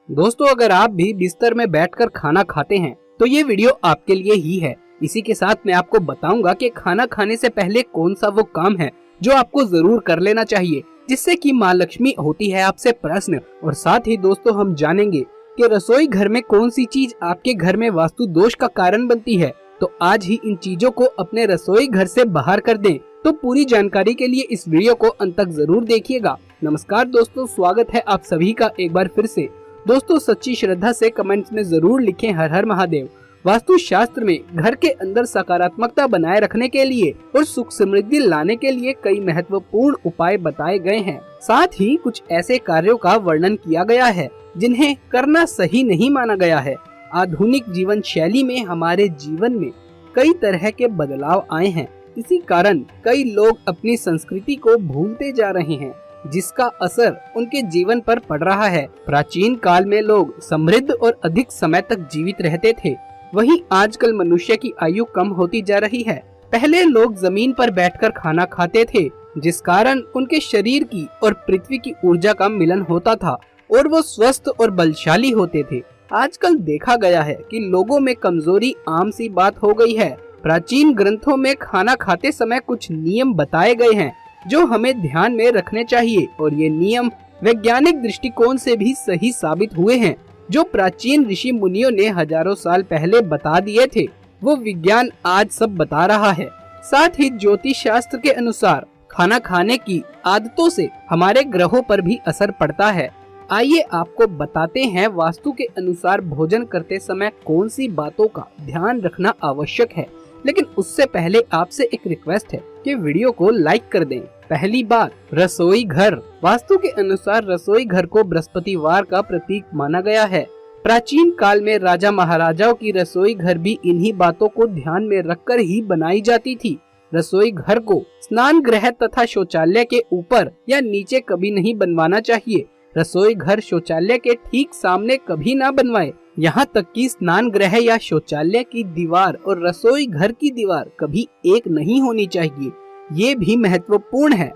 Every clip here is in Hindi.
दोस्तों, अगर आप भी बिस्तर में बैठकर खाना खाते हैं तो ये वीडियो आपके लिए ही है। इसी के साथ मैं आपको बताऊंगा कि खाना खाने से पहले कौन सा वो काम है जो आपको जरूर कर लेना चाहिए, जिससे कि माँ लक्ष्मी होती है आपसे प्रसन्न। और साथ ही दोस्तों, हम जानेंगे कि रसोई घर में कौन सी चीज आपके घर में वास्तु दोष का कारण बनती है। तो आज ही इन चीजों को अपने रसोई घर से बाहर कर दें। तो पूरी जानकारी के लिए इस वीडियो को अंत तक जरूर देखिएगा। नमस्कार दोस्तों, स्वागत है आप सभी का एक बार फिर से। दोस्तों, सच्ची श्रद्धा से कमेंट्स में जरूर लिखें हर हर महादेव। वास्तु शास्त्र में घर के अंदर सकारात्मकता बनाए रखने के लिए और सुख समृद्धि लाने के लिए कई महत्वपूर्ण उपाय बताए गए हैं। साथ ही कुछ ऐसे कार्यों का वर्णन किया गया है जिन्हें करना सही नहीं माना गया है। आधुनिक जीवन शैली में हमारे जीवन में कई तरह के बदलाव आए हैं। इसी कारण कई लोग अपनी संस्कृति को भूलते जा रहे हैं, जिसका असर उनके जीवन पर पड़ रहा है। प्राचीन काल में लोग समृद्ध और अधिक समय तक जीवित रहते थे, वहीं आजकल मनुष्य की आयु कम होती जा रही है। पहले लोग जमीन पर बैठकर खाना खाते थे, जिस कारण उनके शरीर की और पृथ्वी की ऊर्जा का मिलन होता था और वो स्वस्थ और बलशाली होते थे। आजकल देखा गया है कि लोगों में कमजोरी आम सी बात हो गई है। प्राचीन ग्रंथों में खाना खाते समय कुछ नियम बताए गए हैं जो हमें ध्यान में रखने चाहिए, और ये नियम वैज्ञानिक दृष्टिकोण से भी सही साबित हुए हैं। जो प्राचीन ऋषि मुनियों ने हजारों साल पहले बता दिए थे, वो विज्ञान आज सब बता रहा है। साथ ही ज्योतिष शास्त्र के अनुसार खाना खाने की आदतों से हमारे ग्रहों पर भी असर पड़ता है। आइए आपको बताते हैं वास्तु के अनुसार भोजन करते समय कौन सी बातों का ध्यान रखना आवश्यक है। लेकिन उससे पहले आपसे एक रिक्वेस्ट है कि वीडियो को लाइक कर दें। पहली बात, रसोई घर। वास्तु के अनुसार रसोई घर को बृहस्पतिवार का प्रतीक माना गया है। प्राचीन काल में राजा महाराजाओं की रसोई घर भी इन्हीं बातों को ध्यान में रखकर ही बनाई जाती थी। रसोई घर को स्नान गृह तथा शौचालय के ऊपर या नीचे कभी नहीं बनवाना चाहिए। रसोई घर शौचालय के ठीक सामने कभी ना बनवाए। यहाँ तक कि स्नान गृह या शौचालय की दीवार और रसोई घर की दीवार कभी एक नहीं होनी चाहिए। ये भी महत्वपूर्ण है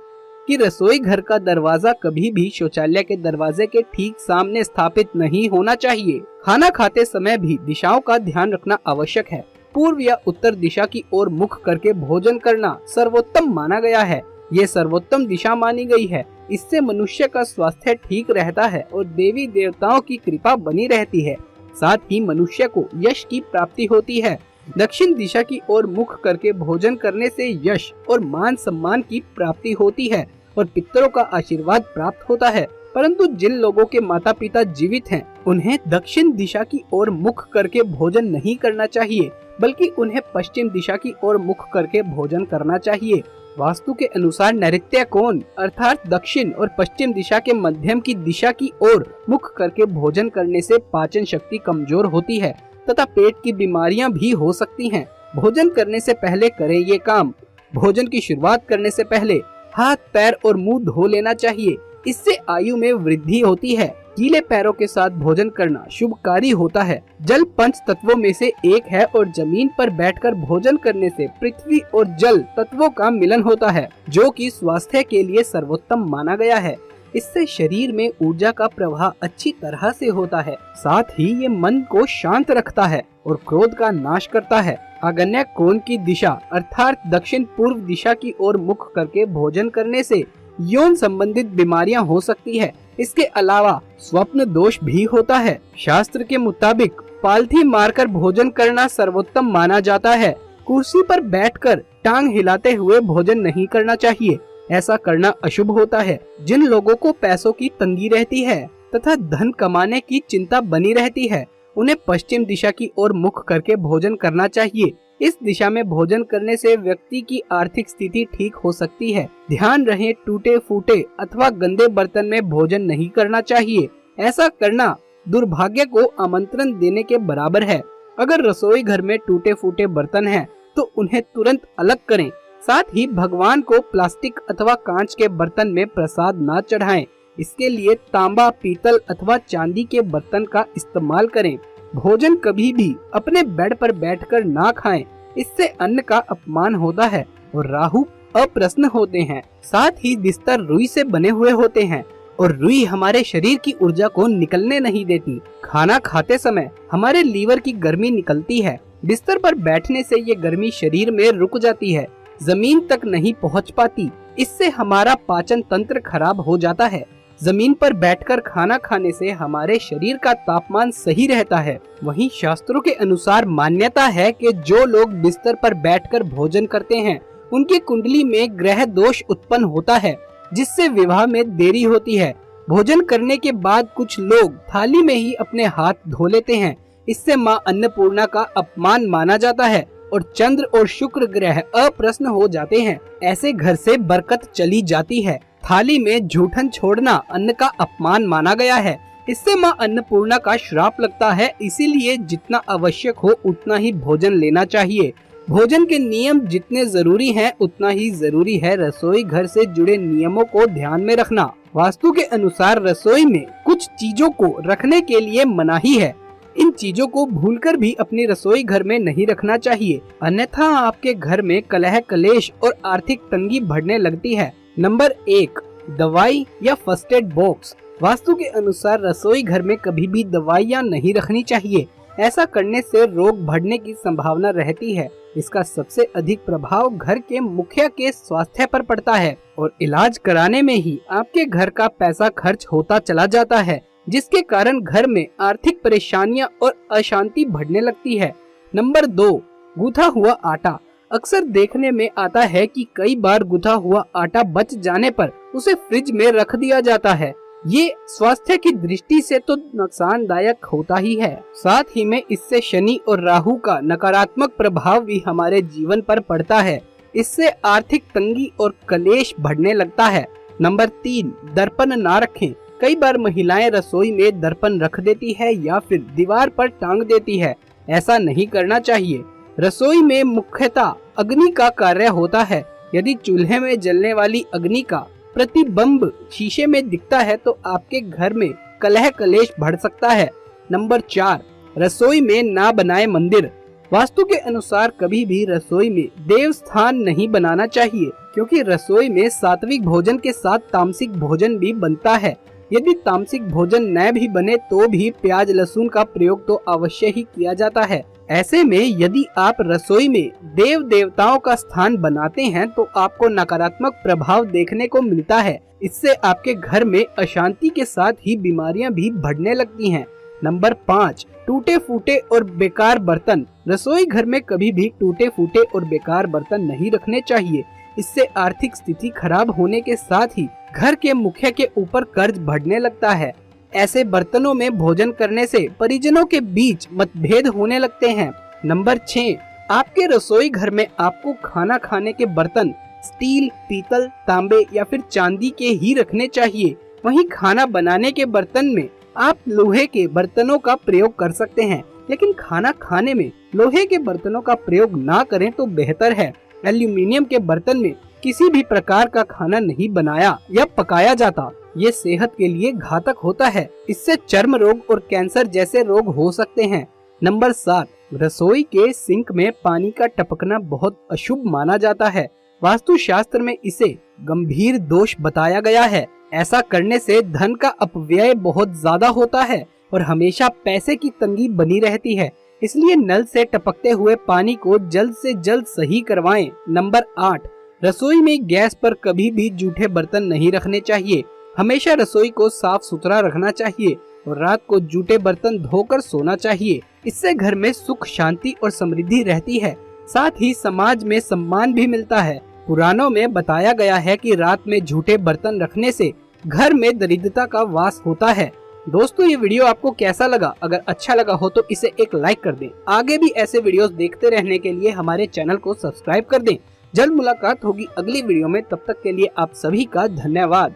कि रसोई घर का दरवाजा कभी भी शौचालय के दरवाजे के ठीक सामने स्थापित नहीं होना चाहिए। खाना खाते समय भी दिशाओं का ध्यान रखना आवश्यक है। पूर्व या उत्तर दिशा की ओर मुख करके भोजन करना सर्वोत्तम माना गया है। ये सर्वोत्तम दिशा मानी गई है। इससे मनुष्य का स्वास्थ्य ठीक रहता है और देवी देवताओं की कृपा बनी रहती है। साथ ही मनुष्य को यश की प्राप्ति होती है। दक्षिण दिशा की ओर मुख करके भोजन करने से यश और मान सम्मान की प्राप्ति होती है और पितरों का आशीर्वाद प्राप्त होता है। परंतु जिन लोगों के माता पिता जीवित हैं, उन्हें दक्षिण दिशा की ओर मुख करके भोजन नहीं करना चाहिए, बल्कि उन्हें पश्चिम दिशा की ओर मुख करके भोजन करना चाहिए। वास्तु के अनुसार नैऋत्य कोण अर्थात दक्षिण और पश्चिम दिशा के मध्यम की दिशा की ओर मुख करके भोजन करने से पाचन शक्ति कमजोर होती है तथा पेट की बीमारियां भी हो सकती हैं। भोजन करने से पहले करें ये काम। भोजन की शुरुआत करने से पहले हाथ, पैर और मुंह धो लेना चाहिए। इससे आयु में वृद्धि होती है। गीले पैरों के साथ भोजन करना शुभकारी होता है। जल पंच तत्वों में से एक है और जमीन पर बैठकर भोजन करने से पृथ्वी और जल तत्वों का मिलन होता है, जो कि स्वास्थ्य के लिए सर्वोत्तम माना गया है। इससे शरीर में ऊर्जा का प्रवाह अच्छी तरह से होता है। साथ ही ये मन को शांत रखता है और क्रोध का नाश करता है। आग्नेय कोण की दिशा अर्थात दक्षिण पूर्व दिशा की ओर मुख करके भोजन करने से यौन संबंधित बीमारियां हो सकती है। इसके अलावा स्वप्न दोष भी होता है। शास्त्र के मुताबिक पालथी मारकर भोजन करना सर्वोत्तम माना जाता है। कुर्सी पर बैठकर टांग हिलाते हुए भोजन नहीं करना चाहिए। ऐसा करना अशुभ होता है। जिन लोगों को पैसों की तंगी रहती है तथा धन कमाने की चिंता बनी रहती है, उन्हें पश्चिम दिशा की ओर मुख करके भोजन करना चाहिए। इस दिशा में भोजन करने से व्यक्ति की आर्थिक स्थिति ठीक हो सकती है। ध्यान रहे, टूटे फूटे अथवा गंदे बर्तन में भोजन नहीं करना चाहिए। ऐसा करना दुर्भाग्य को आमंत्रण देने के बराबर है। अगर रसोई घर में टूटे फूटे बर्तन हैं, तो उन्हें तुरंत अलग करें। साथ ही भगवान को प्लास्टिक अथवा कांच के बर्तन में प्रसाद न चढ़ाएं। इसके लिए तांबा, पीतल अथवा चांदी के बर्तन का इस्तेमाल करें। भोजन कभी भी अपने बेड पर बैठकर ना खाएं। इससे अन्न का अपमान होता है और राहु अप्रसन्न होते हैं। साथ ही बिस्तर रुई से बने हुए होते हैं और रुई हमारे शरीर की ऊर्जा को निकलने नहीं देती। खाना खाते समय हमारे लीवर की गर्मी निकलती है। बिस्तर पर बैठने से ये गर्मी शरीर में रुक जाती है, जमीन तक नहीं पहुंच पाती। इससे हमारा पाचन तंत्र खराब हो जाता है। जमीन पर बैठकर खाना खाने से हमारे शरीर का तापमान सही रहता है। वहीं शास्त्रों के अनुसार मान्यता है कि जो लोग बिस्तर पर बैठकर भोजन करते हैं उनकी कुंडली में ग्रह दोष उत्पन्न होता है, जिससे विवाह में देरी होती है। भोजन करने के बाद कुछ लोग थाली में ही अपने हाथ धो लेते हैं। इससे माँ अन्नपूर्णा का अपमान माना जाता है और चंद्र और शुक्र ग्रह अप्रसन्न हो जाते हैं। ऐसे घर से बरकत चली जाती है। थाली में जूठन छोड़ना अन्न का अपमान माना गया है। इससे माँ अन्नपूर्णा का श्राप लगता है। इसीलिए जितना आवश्यक हो उतना ही भोजन लेना चाहिए। भोजन के नियम जितने जरूरी हैं उतना ही जरूरी है रसोई घर से जुड़े नियमों को ध्यान में रखना। वास्तु के अनुसार रसोई में कुछ चीजों को रखने के लिए मनाही है। इन चीजों को भूलकर भी अपनी रसोई घर में नहीं रखना चाहिए, अन्यथा आपके घर में कलह कलेश और आर्थिक तंगी बढ़ने लगती है। नंबर 1, दवाई या फर्स्ट एड बॉक्स। वास्तु के अनुसार रसोई घर में कभी भी दवाइयाँ नहीं रखनी चाहिए। ऐसा करने से रोग बढ़ने की संभावना रहती है। इसका सबसे अधिक प्रभाव घर के मुखिया के स्वास्थ्य पर पड़ता है और इलाज कराने में ही आपके घर का पैसा खर्च होता चला जाता है, जिसके कारण घर में आर्थिक परेशानियां और अशांति बढ़ने लगती है। नंबर 2, गूथा हुआ आटा। अक्सर देखने में आता है कि कई बार गूथा हुआ आटा बच जाने पर उसे फ्रिज में रख दिया जाता है। ये स्वास्थ्य की दृष्टि से तो नुकसानदायक होता ही है, साथ ही में इससे शनि और राहु का नकारात्मक प्रभाव भी हमारे जीवन पर पड़ता है। इससे आर्थिक तंगी और कलेश बढ़ने लगता है। नंबर 3, दर्पण ना रखें। कई बार महिलाएं रसोई में दर्पण रख देती है या फिर दीवार पर टांग देती है। ऐसा नहीं करना चाहिए। रसोई में मुख्यतः अग्नि का कार्य होता है। यदि चूल्हे में जलने वाली अग्नि का प्रतिबिंब शीशे में दिखता है तो आपके घर में कलह कलेश बढ़ सकता है। नंबर 4, रसोई में ना बनाए मंदिर। वास्तु के अनुसार कभी भी रसोई में देव स्थान नहीं बनाना चाहिए, क्योंकि रसोई में सात्विक भोजन के साथ तामसिक भोजन भी बनता है। यदि तामसिक भोजन न भी बने तो भी प्याज लहसुन का प्रयोग तो अवश्य ही किया जाता है। ऐसे में यदि आप रसोई में देव देवताओं का स्थान बनाते हैं तो आपको नकारात्मक प्रभाव देखने को मिलता है। इससे आपके घर में अशांति के साथ ही बीमारियां भी बढ़ने लगती हैं। नंबर 5, टूटे फूटे और बेकार बर्तन। रसोई घर में कभी भी टूटे फूटे और बेकार बर्तन नहीं रखने चाहिए। इससे आर्थिक स्थिति खराब होने के साथ ही घर के मुखिया के ऊपर कर्ज बढ़ने लगता है। ऐसे बर्तनों में भोजन करने से परिजनों के बीच मतभेद होने लगते हैं। नंबर 6, आपके रसोई घर में आपको खाना खाने के बर्तन स्टील, पीतल, तांबे या फिर चांदी के ही रखने चाहिए। वहीं खाना बनाने के बर्तन में आप लोहे के बर्तनों का प्रयोग कर सकते हैं, लेकिन खाना खाने में लोहे के बर्तनों का प्रयोग ना करें तो बेहतर है। एल्यूमिनियम के बर्तन में किसी भी प्रकार का खाना नहीं बनाया या पकाया जाता। ये सेहत के लिए घातक होता है। इससे चर्म रोग और कैंसर जैसे रोग हो सकते हैं। नंबर 7, रसोई के सिंक में पानी का टपकना बहुत अशुभ माना जाता है। वास्तु शास्त्र में इसे गंभीर दोष बताया गया है। ऐसा करने से धन का अपव्यय बहुत ज्यादा होता है और हमेशा पैसे की तंगी बनी रहती है। इसलिए नल से टपकते हुए पानी को जल्द से जल्द सही करवाएं। नंबर 8, रसोई में गैस पर कभी भी जूठे बर्तन नहीं रखने चाहिए। हमेशा रसोई को साफ सुथरा रखना चाहिए और रात को जूठे बर्तन धोकर सोना चाहिए। इससे घर में सुख शांति और समृद्धि रहती है। साथ ही समाज में सम्मान भी मिलता है। पुराणों में बताया गया है कि रात में जूठे बर्तन रखने से घर में दरिद्रता का वास होता है। दोस्तों, ये वीडियो आपको कैसा लगा? अगर अच्छा लगा हो तो इसे एक लाइक कर दें। आगे भी ऐसे वीडियोस देखते रहने के लिए हमारे चैनल को सब्सक्राइब कर दें। जल्द मुलाकात होगी अगली वीडियो में। तब तक के लिए आप सभी का धन्यवाद।